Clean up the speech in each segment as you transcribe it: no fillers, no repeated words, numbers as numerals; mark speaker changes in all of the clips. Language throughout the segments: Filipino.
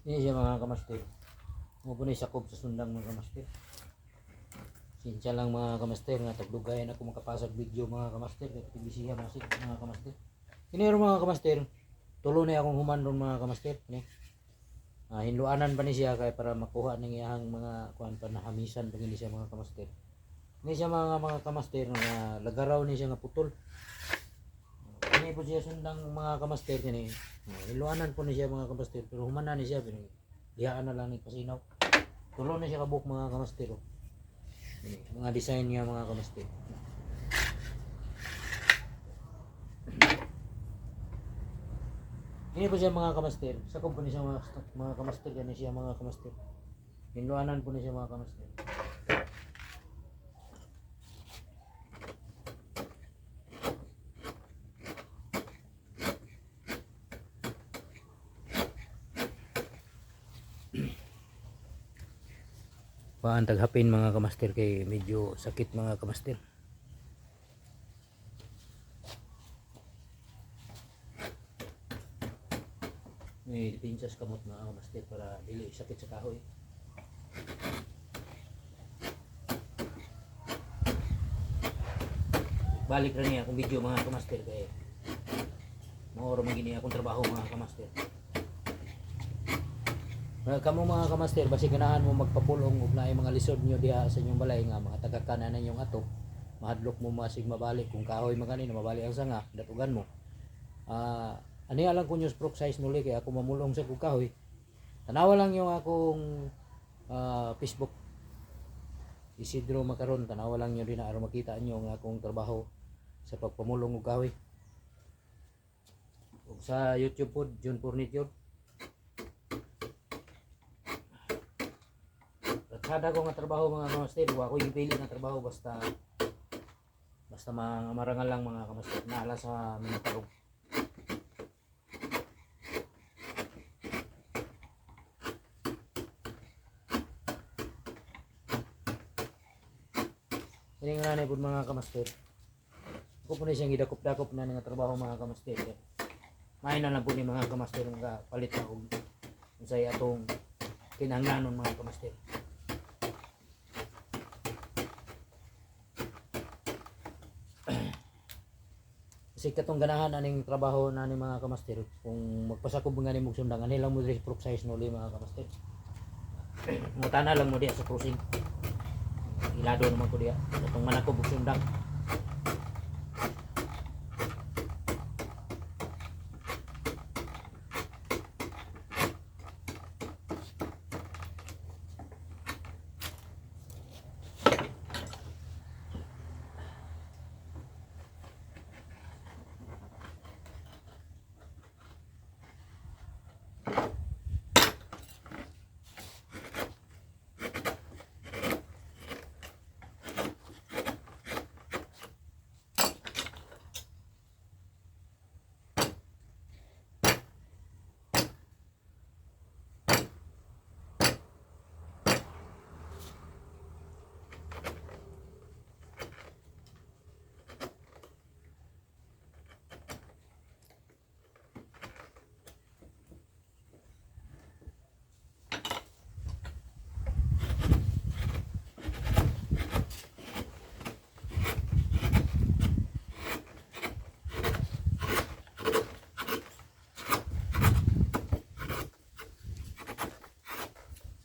Speaker 1: Ini siya mga kamaster. Mo po ni sakop sa sundang mga kamaster. Sinsya lang mga kamaster nga tagdugayan ako makapasag video mga kamaster kay tibisiya masig mga kamaster. Ini mga kamaster. Tulo na akong human ron mga kamaster ni. Hinluanan pa ni siya kay para makuha ning iyang mga kuan pa na hamisan pag siya mga kamaster. Ini siya mga kamaster nga lagaraw ni siya nga putol. Ini po siya sundang mga kamaster kini. Hinluanan po ni siya mga kamaster pero human na ni siya pero diyaan na lang ni pasinaw. Tulo na siya kabuk mga kamaster. Mga design nga mga kamaster. Ini po siya mga kamaster. Sakop po ni siya mga kamaster. Yan siya mga kamaster. Hinluanan po ni siya mga kamaster. Paan taghapin mga kamaster kay medyo sakit mga kamaster. May pinsas kamot mga kamaster para dili sakit sa kahoy. Balik ra niya akong video mga kamaster kay maoro magini akong trabaho mga kamaster. Kamu mga kamaster, basi ganahan mo magpapulong ug naay mga lisod nyo diha sa inyong balay nga mga taga-kanan na inyong ato, mahadlok mo masig mabalik kung kahoy magani na mabalik ang sanga, datugan mo. Ani alang ko news proc size nuli kay ako mamulong sa kog kahoy. Tanawa lang yung akong Facebook Isidro Macaron, tanawa lang nyo din na aron makita nyo ang akong trabaho sa pagpamulong og kahoy. Ug sa YouTube pod John Furniture. Kada ko nga trabaho mga kamaster, wa ko ipili nga trabaho basta marangal lang mga kamaster, naala sa mga tarong. Ini nga nanay po mga kamaster. Ako po na siyang idakop-dakop na nga trabaho mga kamaster. May na lang po ni mga kamaster nga palit na kung unsay atong kinahanglanon mga kamaster. Kasi katong ganahan aning trabaho na ni mga kamaster kung magpasakob nga ni mong sundangan nilang mo diri proc size nuli mga kamaster. Mutana lang mo diya sa crossing. Ilado naman ko diya katong manakob og sundang.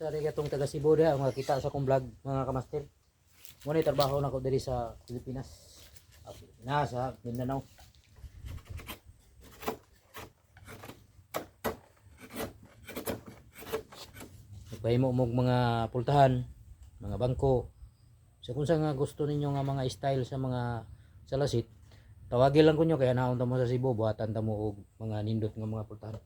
Speaker 1: Sari katong taga Cebu diha makita sa akong vlog mga kamaster. Muna trabaho na ko diri sa Pilipinas. Sa Mindanao. Nagpahimo mo mga pultahan, mga bangko. So kung sa nga gusto ninyo nga mga style sa mga salasit, tawagin lang ko nyo kaya naunta mo sa Cebu buhatan ta mo og mga nindot nga mga pultahan.